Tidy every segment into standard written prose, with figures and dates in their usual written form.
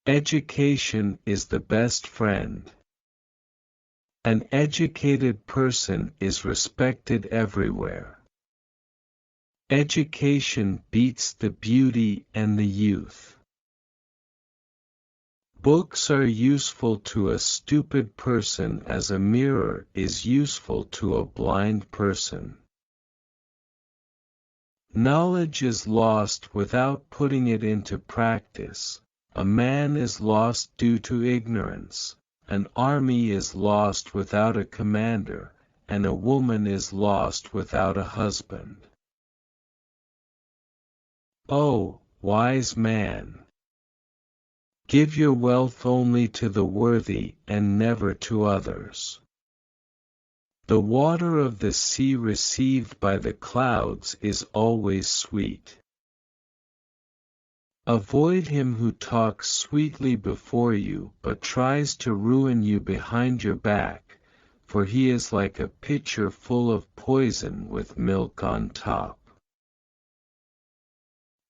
Education is the best friend. An educated person is respected everywhere. Education beats the beauty and the youth. Books are useful to a stupid person as a mirror is useful to a blind person. Knowledge is lost without putting it into practice. A man is lost due to ignorance. An army is lost without a commander, and a woman is lost without a husband. O wise man! Give your wealth only to the worthy and never to others. The water of the sea received by the clouds is always sweet. Avoid him who talks sweetly before you but tries to ruin you behind your back, for he is like a pitcher full of poison with milk on top.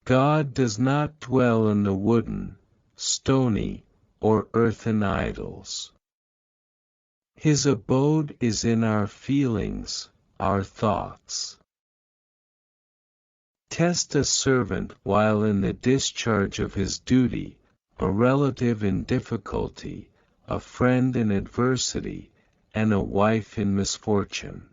God does not dwell in the wooden, stony, or earthen idols. His abode is in our feelings, our thoughts. Test a servant while in the discharge of his duty, a relative in difficulty, a friend in adversity, and a wife in misfortune.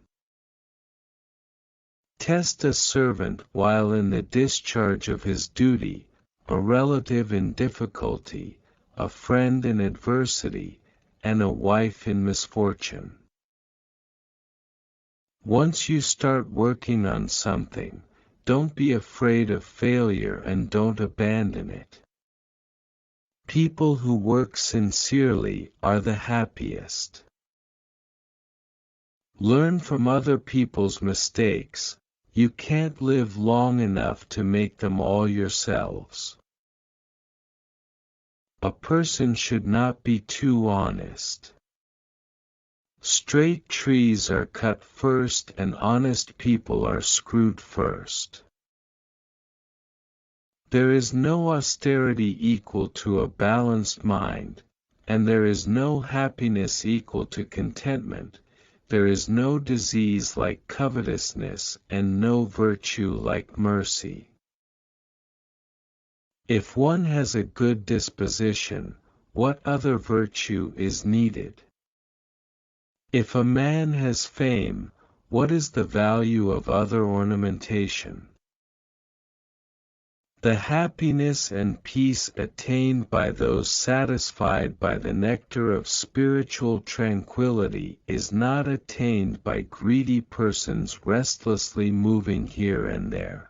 Test a servant while in the discharge of his duty, a relative in difficulty, a friend in adversity, and a wife in misfortune. Once you start working on something, don't be afraid of failure and don't abandon it. People who work sincerely are the happiest. Learn from other people's mistakes. You can't live long enough to make them all yourselves. A person should not be too honest. Straight trees are cut first and honest people are screwed first. There is no austerity equal to a balanced mind, and there is no happiness equal to contentment. There is no disease like covetousness and no virtue like mercy. If one has a good disposition, what other virtue is needed? If a man has fame, what is the value of other ornamentation? The happiness and peace attained by those satisfied by the nectar of spiritual tranquility is not attained by greedy persons restlessly moving here and there.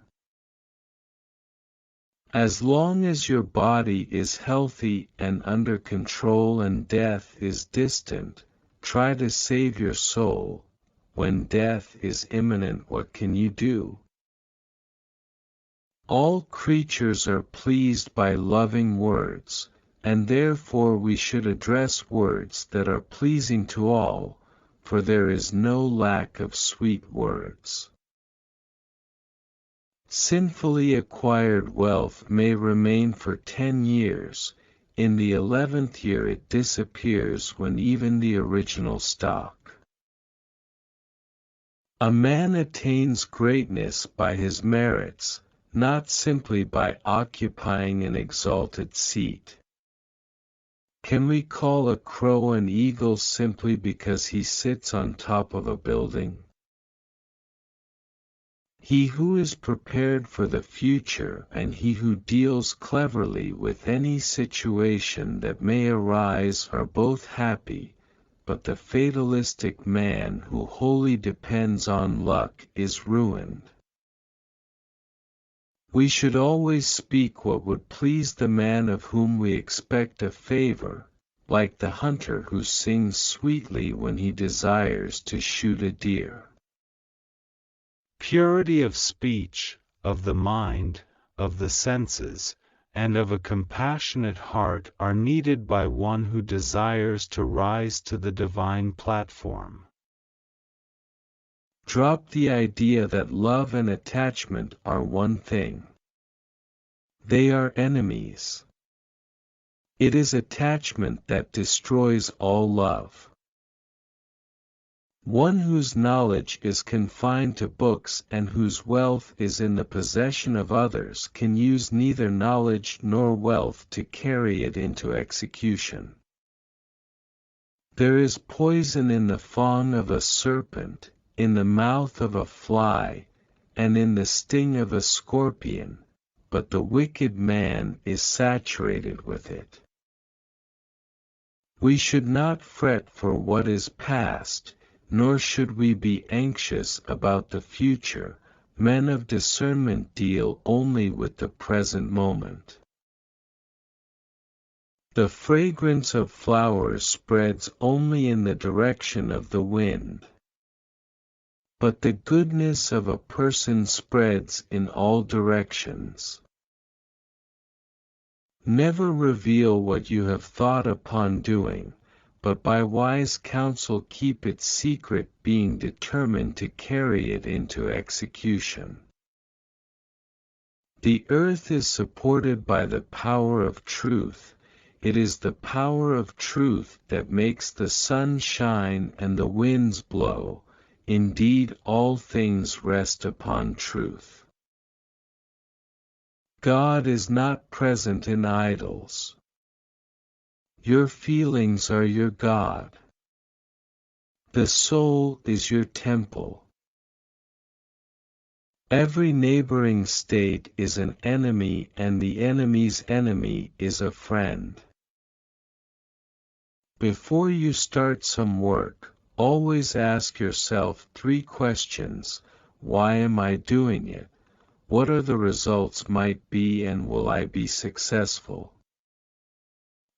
As long as your body is healthy and under control and death is distant, try to save your soul. When death is imminent, what can you do? All creatures are pleased by loving words, and therefore we should address words that are pleasing to all, for there is no lack of sweet words. Sinfully acquired wealth may remain for 10 years, in the 11th year it disappears when even the original stock. A man attains greatness by his merits, not simply by occupying an exalted seat. Can we call a crow an eagle simply because he sits on top of a building? He who is prepared for the future and he who deals cleverly with any situation that may arise are both happy, but the fatalistic man who wholly depends on luck is ruined. We should always speak what would please the man of whom we expect a favor, like the hunter who sings sweetly when he desires to shoot a deer. Purity of speech, of the mind, of the senses, and of a compassionate heart are needed by one who desires to rise to the divine platform. Drop the idea that love and attachment are one thing. They are enemies. It is attachment that destroys all love. One whose knowledge is confined to books and whose wealth is in the possession of others can use neither knowledge nor wealth to carry it into execution. There is poison in the fang of a serpent, in the mouth of a fly, and in the sting of a scorpion, but the wicked man is saturated with it. We should not fret for what is past, nor should we be anxious about the future. Men of discernment deal only with the present moment. The fragrance of flowers spreads only in the direction of the wind. But the goodness of a person spreads in all directions. Never reveal what you have thought upon doing, but by wise counsel keep it secret, being determined to carry it into execution. The earth is supported by the power of truth. It is the power of truth that makes the sun shine and the winds blow. Indeed, all things rest upon truth. God is not present in idols. Your feelings are your God. The soul is your temple. Every neighboring state is an enemy, and the enemy's enemy is a friend. Before you start some work, always ask yourself 3 questions. Why am I doing it? What are the results might be, and will I be successful?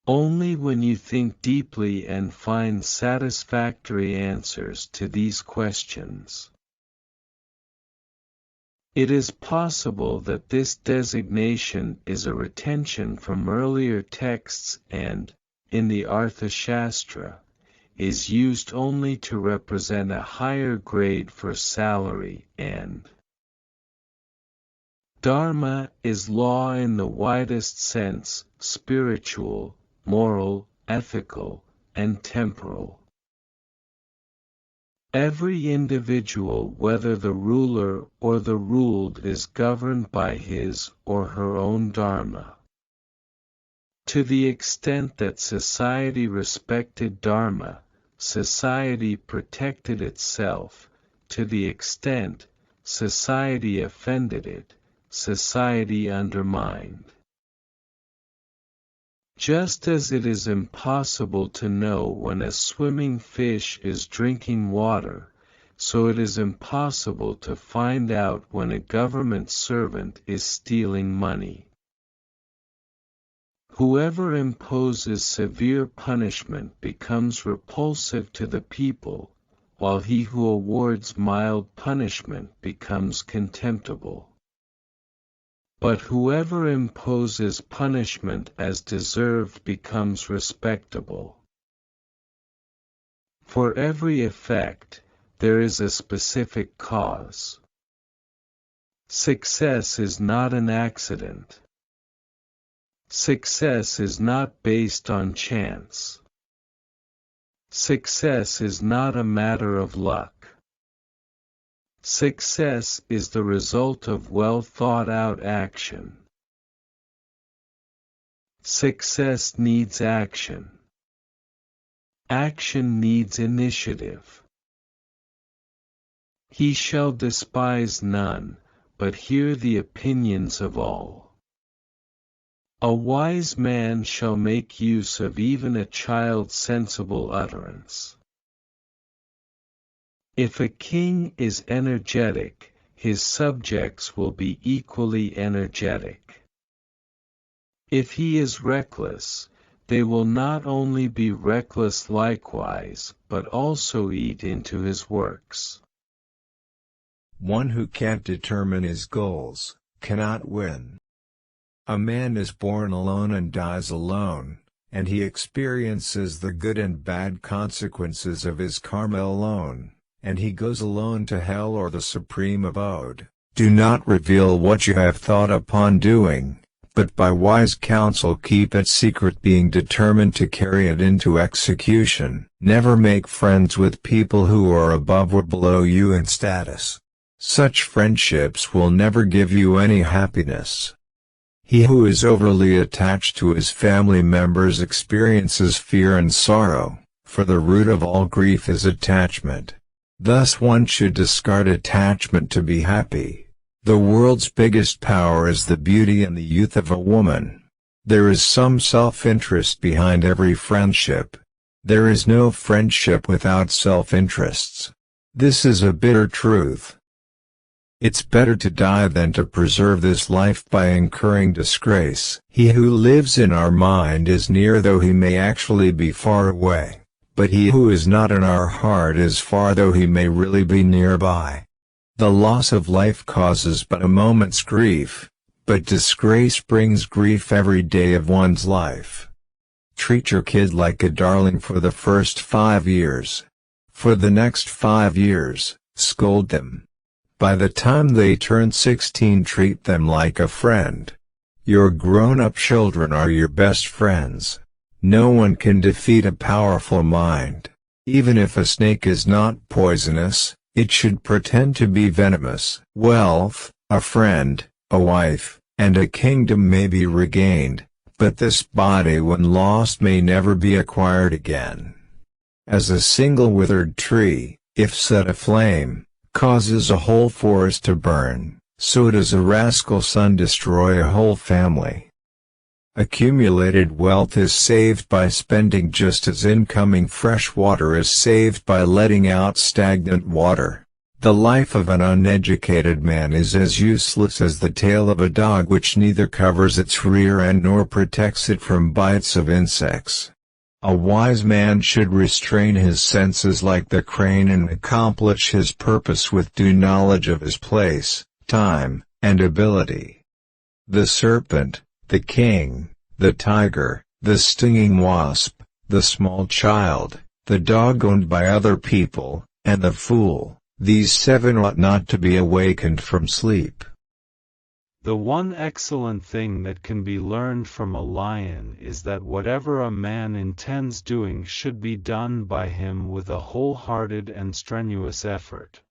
Only when you think deeply and find satisfactory answers to these questions. It is possible that this designation is a retention from earlier texts and, in the Arthashastra, is used only to represent a higher grade for salary, and Dharma is law in the widest sense, spiritual, moral, ethical, and temporal. Every individual, whether the ruler or the ruled, is governed by his or her own dharma. To the extent that society respected dharma, society protected itself. To the extent society offended it, society undermined. Just as it is impossible to know when a swimming fish is drinking water, so it is impossible to find out when a government servant is stealing money. Whoever imposes severe punishment becomes repulsive to the people, while he who awards mild punishment becomes contemptible. But whoever imposes punishment as deserved becomes respectable. For every effect, there is a specific cause. Success is not an accident. Success is not based on chance. Success is not a matter of luck. Success is the result of well thought out action. Success needs action. Action needs initiative. He shall despise none, but hear the opinions of all. A wise man shall make use of even a child's sensible utterance. If a king is energetic, his subjects will be equally energetic. If he is reckless, they will not only be reckless likewise, but also eat into his works. One who can't determine his goals cannot win. A man is born alone and dies alone, and he experiences the good and bad consequences of his karma alone, and he goes alone to hell or the supreme abode. Do not reveal what you have thought upon doing, but by wise counsel keep it secret, being determined to carry it into execution. Never make friends with people who are above or below you in status. Such friendships will never give you any happiness. He who is overly attached to his family members experiences fear and sorrow, for the root of all grief is attachment. Thus one should discard attachment to be happy. The world's biggest power is the beauty and the youth of a woman. There is some self-interest behind every friendship. There is no friendship without self-interests. This is a bitter truth. It's better to die than to preserve this life by incurring disgrace. He who lives in our mind is near, though he may actually be far away. But he who is not in our heart is far, though he may really be nearby. The loss of life causes but a moment's grief, but disgrace brings grief every day of one's life. Treat your kid like a darling for the first 5 years. For the next 5 years, scold them. By the time they turn 16, treat them like a friend. Your grown-up children are your best friends. No one can defeat a powerful mind. Even if a snake is not poisonous, it should pretend to be venomous. Wealth, a friend, a wife, and a kingdom may be regained, but this body when lost may never be acquired again. As a single withered tree, if set aflame, causes a whole forest to burn, so does a rascal son destroy a whole family. Accumulated wealth is saved by spending, just as incoming fresh water is saved by letting out stagnant water. The life of an uneducated man is as useless as the tail of a dog, which neither covers its rear end nor protects it from bites of insects. A wise man should restrain his senses like the crane and accomplish his purpose with due knowledge of his place, time, and ability. The serpent, the king, the tiger, the stinging wasp, the small child, the dog owned by other people, and the fool, these 7 ought not to be awakened from sleep. The one excellent thing that can be learned from a lion is that whatever a man intends doing should be done by him with a wholehearted and strenuous effort.